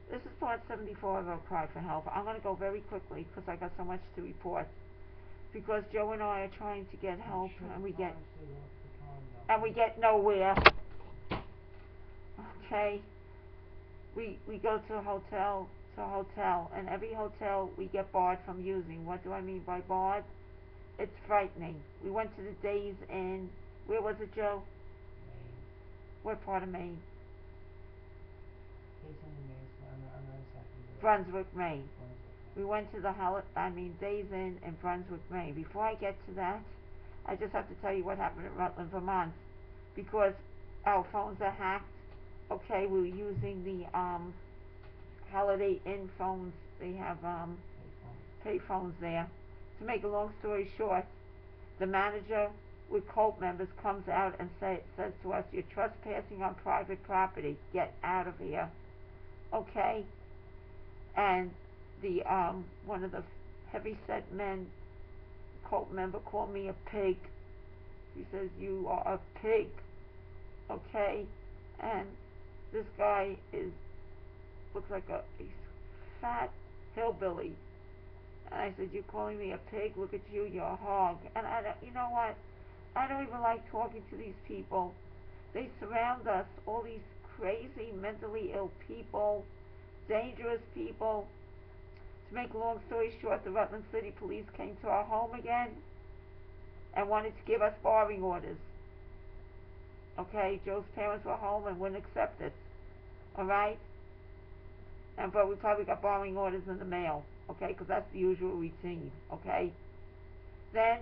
This is part 74 of our cry for help. I'm going to go very quickly because I got so much to report. Because Joe and I are trying to get help, and we get nowhere. Okay, we go to a hotel, and every hotel we get barred from using. What do I mean by barred? It's frightening. We went to the Days Inn. Where was it, Joe? Maine. What part of Maine? Days Inn in Maine, on the other side of the river. Brunswick, Maine. Brunswick, We Maine. went to the Days Inn in Brunswick, Maine. Before I get to that, I just have to tell you what happened in Rutland, Vermont, because our phones are hacked. Okay, we were using the Holiday Inn phones. They have pay phones there. To make a long story short, the manager with cult members comes out and says to us, "You're trespassing on private property. Get out of here." Okay, and the one of the heavy-set men, cult member, called me a pig. He says, "You are a pig." Okay, and this guy looks like a fat hillbilly. And I said, "You're calling me a pig? Look at you, you're a hog." And I don't, you know what? I don't even like talking to these people. They surround us, all these crazy, mentally ill people, dangerous people. To make a long story short, the Rutland City Police came to our home again and wanted to give us barring orders. Okay, Joe's parents were home and wouldn't accept it. Alright? But we probably got barring orders in the mail. Okay, because that's the usual routine. Okay? Then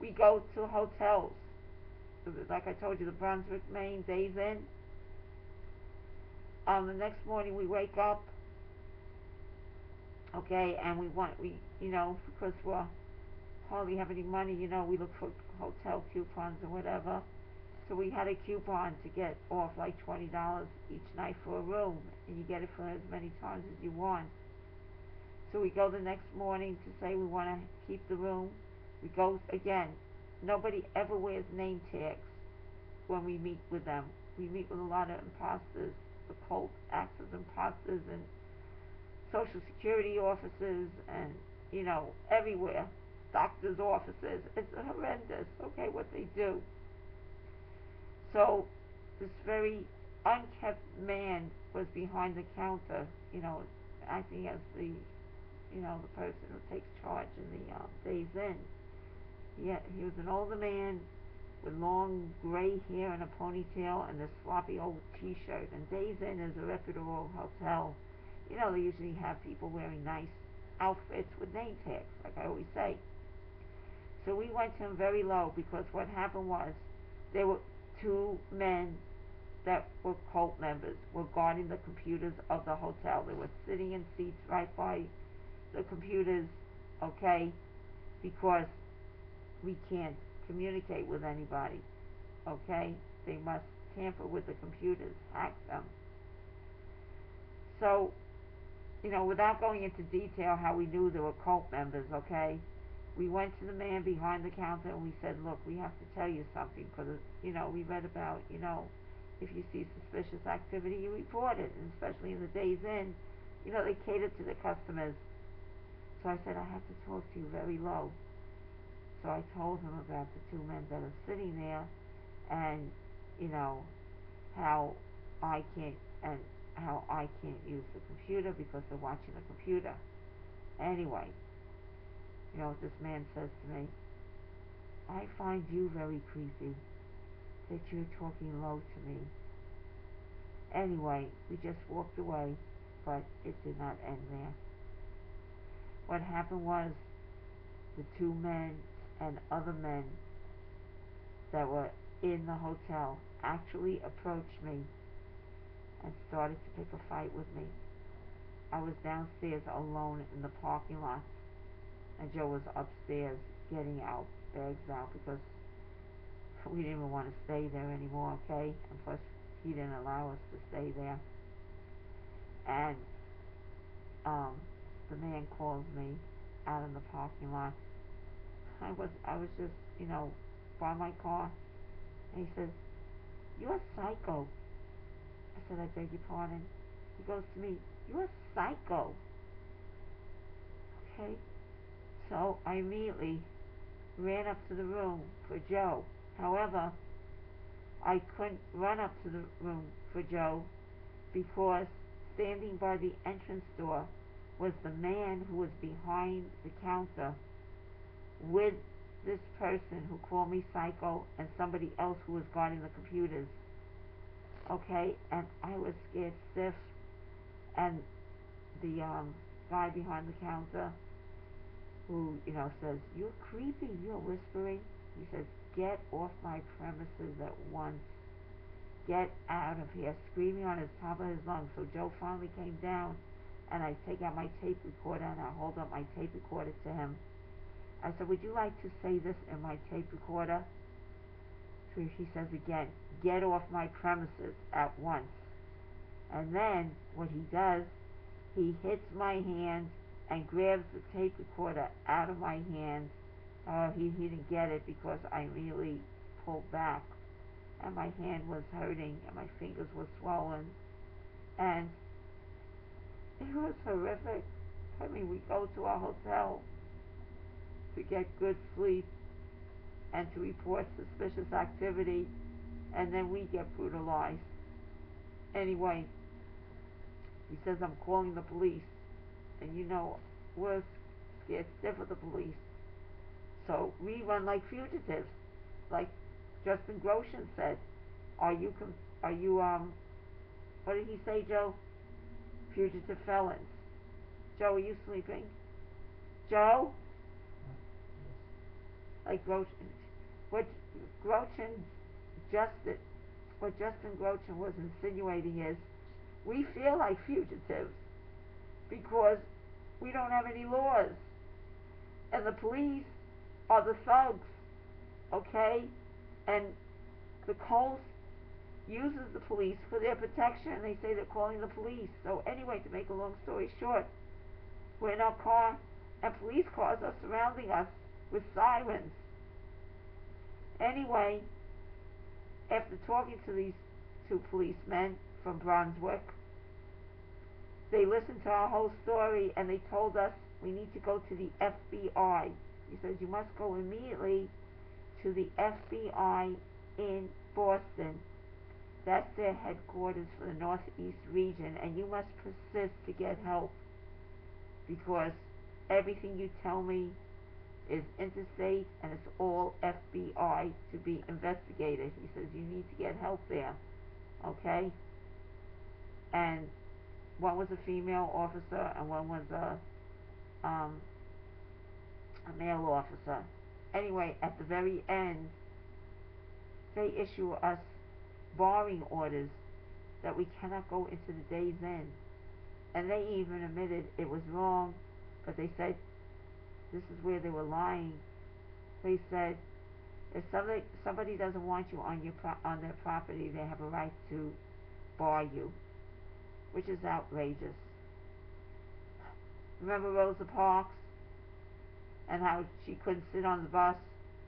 we go to hotels. Like I told you, the Brunswick, Maine, Days Inn. The next morning we wake up, okay, and because we hardly have any money, we look for hotel coupons or whatever. So we had a coupon to get off like $20 each night for a room, and you get it for as many times as you want. So we go the next morning to say we want to keep the room. We go again. Nobody ever wears name tags when we meet with them. We meet with a lot of imposters. The cult acts as imposters in social security offices and, everywhere. Doctors' offices. It's horrendous, okay, what they do. So this very unkept man was behind the counter, acting as the person who takes charge in the Days Inn. He was an older man with long gray hair and a ponytail and a sloppy old T-shirt. And Days Inn is a reputable hotel. They usually have people wearing nice outfits with name tags, like I always say. So we went to him very low because what happened was there were two men that were cult members were guarding the computers of the hotel. They were sitting in seats right by the computers, okay, because we can't communicate with anybody, okay? They must tamper with the computers, hack them. So, without going into detail how we knew there were cult members, okay, we went to the man behind the counter and we said, "Look, we have to tell you something because, we read about, if you see suspicious activity, you report it, and especially in the Days Inn, they cater to the customers." So I said, "I have to talk to you very low." So I told him about the two men that are sitting there and, how I can't and how I can't use the computer because they're watching the computer. Anyway, you know what this man says to me? "I find you very creepy, that you're talking low to me." Anyway, we just walked away, but it did not end there. What happened was the two men and other men that were in the hotel actually approached me and started to pick a fight with me. I was downstairs alone in the parking lot, and Joe was upstairs getting our bags out because we didn't even want to stay there anymore, okay? And plus, he didn't allow us to stay there. And the man calls me out in the parking lot. I was just, by my car, and he says, "You're a psycho." I said, "I beg your pardon." He goes to me, "You're psycho." Okay? So I immediately ran up to the room for Joe. However, I couldn't run up to the room for Joe because standing by the entrance door was the man who was behind the counter with this person who called me psycho and somebody else who was guarding the computers. Okay, and I was scared stiff, and the guy behind the counter who, says, "You're creepy, you're whispering." He says, "Get off my premises at once. Get out of here," screaming on his top of his lungs. So Joe finally came down, and I take out my tape recorder, and I hold up my tape recorder to him. I said, "Would you like to say this in my tape recorder?" So he says again, "Get off my premises at once." And then what he does, he hits my hand and grabs the tape recorder out of my hand. He didn't get it because I immediately pulled back, and my hand was hurting and my fingers were swollen, and it was horrific. I mean, we go to our hotel to get good sleep and to report suspicious activity, and then we get brutalized. Anyway, he says, "I'm calling the police," and we're scared stiff of the police. So we run like fugitives, like Justin Groshen said. Are you, what did he say, Joe? Fugitive felons. Joe, are you sleeping? Joe? Like Groshen. What Groshen Justin, what Justin Groshen was insinuating is, we feel like fugitives because we don't have any laws, and the police are the thugs, okay? And the Coast uses the police for their protection, and they say they're calling the police. So anyway, to make a long story short, we're in our car, and police cars are surrounding us with sirens. Anyway, after talking to these two policemen from Brunswick, they listened to our whole story, and they told us we need to go to the FBI. He says, "You must go immediately to the FBI in Boston. That's their headquarters for the Northeast region, and you must persist to get help because everything you tell me is interstate and it's all FBI to be investigated." He says, "You need to get help there." Okay? And one was a female officer and one was a male officer. Anyway, at the very end, they issue us barring orders that we cannot go into the Days Inn. And they even admitted it was wrong, but they said this is where they were lying. They said if somebody doesn't want you on their property, they have a right to bar you, which is outrageous. Remember Rosa Parks and how she couldn't sit on the bus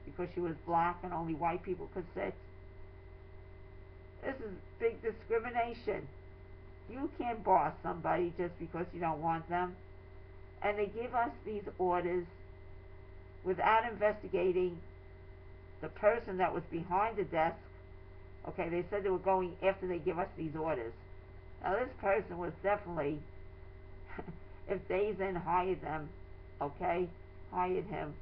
because she was black and only white people could sit? This is big discrimination. You can't bar somebody just because you don't want them. And they give us these orders without investigating the person that was behind the desk. Okay, they said they were going after they give us these orders. Now this person was definitely, if Days Inn hired them, okay, hired him,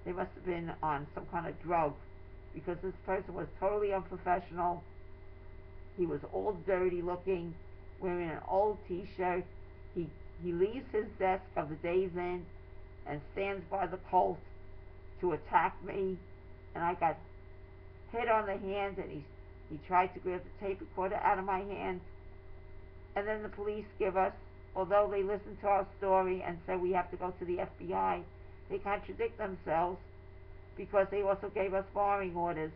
they must have been on some kind of drug, because this person was totally unprofessional. He was all dirty looking, wearing an old t-shirt. He leaves his desk of the Days Inn and stands by the Colt to attack me, and I got hit on the hand, and he tried to grab the tape recorder out of my hand. And then the police give us, although they listened to our story and said we have to go to the FBI, they contradict themselves because they also gave us barring orders.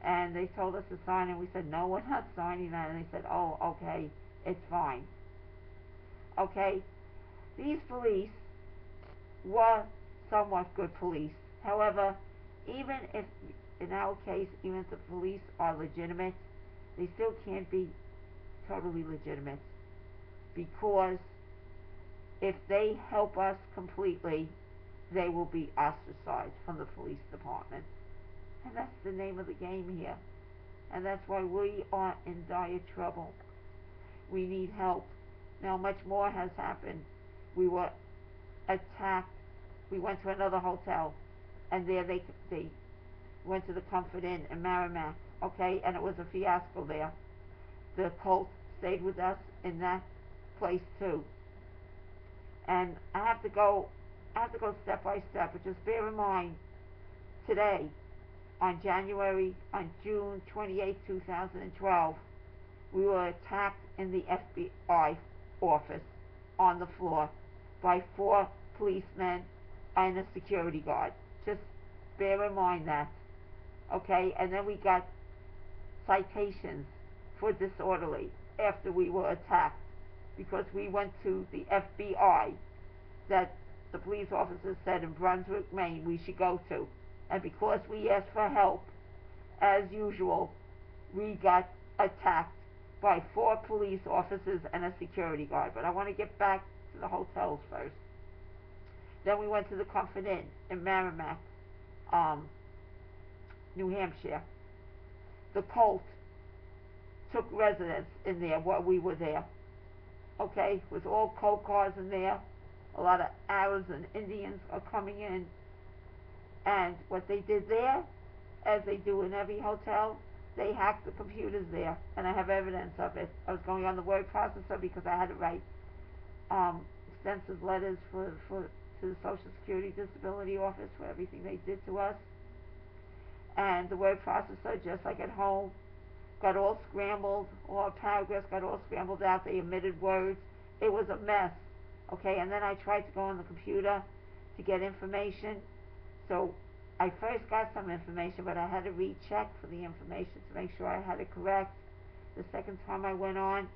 And they told us to sign, and we said, "No, we're not signing that." And they said, "Oh, okay, it's fine." Okay, these police were somewhat good police. However, even if, in our case, even if the police are legitimate, they still can't be totally legitimate, because if they help us completely, they will be ostracized from the police department. And that's the name of the game here. And that's why we are in dire trouble. We need help. Now, much more has happened. We were attacked. We went to another hotel, and there they went to the Comfort Inn in Merrimack, okay, and it was a fiasco there. The cult stayed with us in that place too. And I have to go step by step, but just bear in mind, today, on June 28, 2012, we were attacked in the FBI office on the floor by 4 policemen and a security guard. Just bear in mind that. Okay, and then we got citations for disorderly after we were attacked, because we went to the FBI that the police officers said in Brunswick, Maine we should go to. And because we asked for help, as usual, we got attacked by 4 police officers and a security guard. But I want to get back to the hotels first. Then we went to the Comfort Inn in Merrimack, New Hampshire. The cult took residence in there while we were there. Okay, with all cold cars in there. A lot of Arabs and Indians are coming in. And what they did there, as they do in every hotel, they hacked the computers there. And I have evidence of it. I was going on the word processor because I had to write extensive letters to the Social Security Disability Office for everything they did to us. And the word processor, just like at home, got all scrambled. All our paragraphs got all scrambled out. They omitted words. It was a mess. Okay, and then I tried to go on the computer to get information. So I first got some information, but I had to recheck for the information to make sure I had it correct. The second time I went on,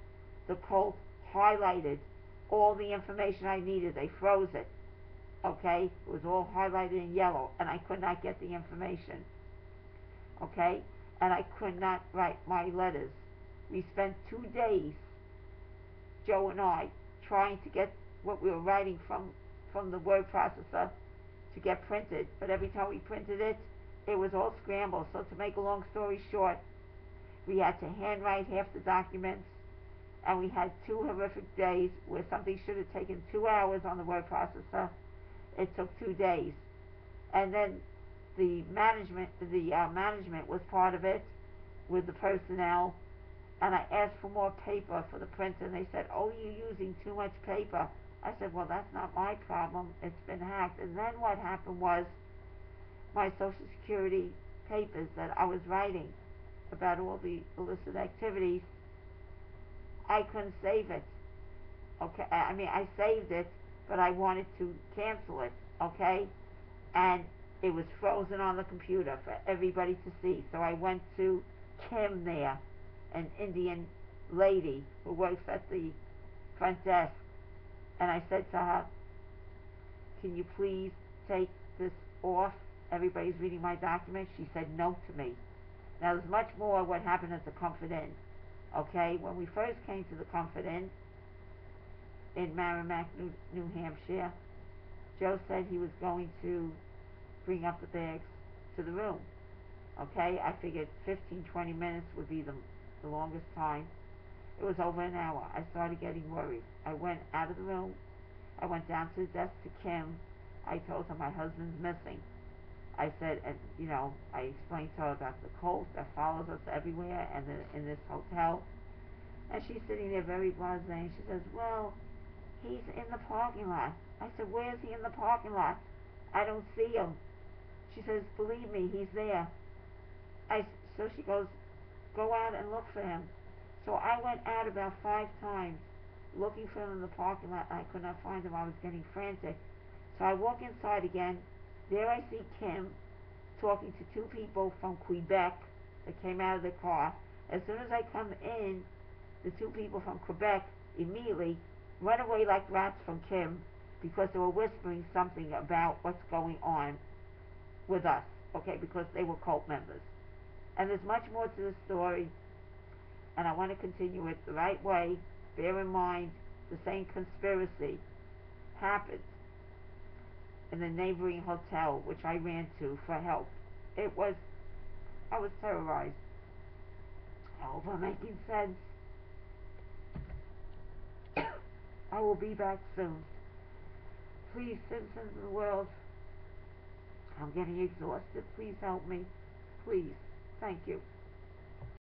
the cult highlighted all the information I needed. They froze it. Okay, it was all highlighted in yellow, and I could not get the information. Okay, and I could not write my letters. We spent 2 days, Joe and I, trying to get what we were writing from the word processor to get printed. But every time we printed it, it was all scrambled. So to make a long story short, we had to handwrite half the documents, and we had 2 horrific days where something should have taken 2 hours on the word processor. It took 2 days. And then the management was part of it with the personnel, and I asked for more paper for the printer, and they said, "Oh, you're using too much paper." I said, "Well, that's not my problem. It's been hacked." And then what happened was, my Social Security papers that I was writing about all the illicit activities, I couldn't save it. Okay, I mean, I saved it, but I wanted to cancel it. Okay, and it was frozen on the computer for everybody to see. So I went to Kim there, an Indian lady who works at the front desk, and I said to her, "Can you please take this off? Everybody's reading my document." She said no to me. Now, there's much more what happened at the Comfort Inn. Okay, when we first came to the Comfort Inn in Merrimack, New Hampshire, Joe said he was going to bring up the bags to the room. Okay, I figured 15-20 minutes would be the longest time. It was over an hour. I started getting worried. I went out of the room. I went down to the desk to Kim. I told her my husband's missing. I said, and I explained to her about the cult that follows us everywhere and in this hotel. And she's sitting there very blasé, and she says, "Well, he's in the parking lot." I said, "Where's he in the parking lot? I don't see him." She says, "Believe me, he's there." So she goes, "Go out and look for him." So I went out about 5 times looking for him in the parking lot. I could not find him. I was getting frantic. So I walk inside again. There I see Kim talking to 2 people from Quebec that came out of the car. As soon as I come in, the 2 people from Quebec immediately run away like rats from Kim, because they were whispering something about what's going on with us, okay, because they were cult members. And there's much more to the story. and I want to continue it the right way. Bear in mind, the same conspiracy happened in the neighboring hotel, which I ran to for help. It was, I was terrorized. I hope I'm making sense. I will be back soon. Please, citizens of the world, I'm getting exhausted. Please help me. Please. Thank you.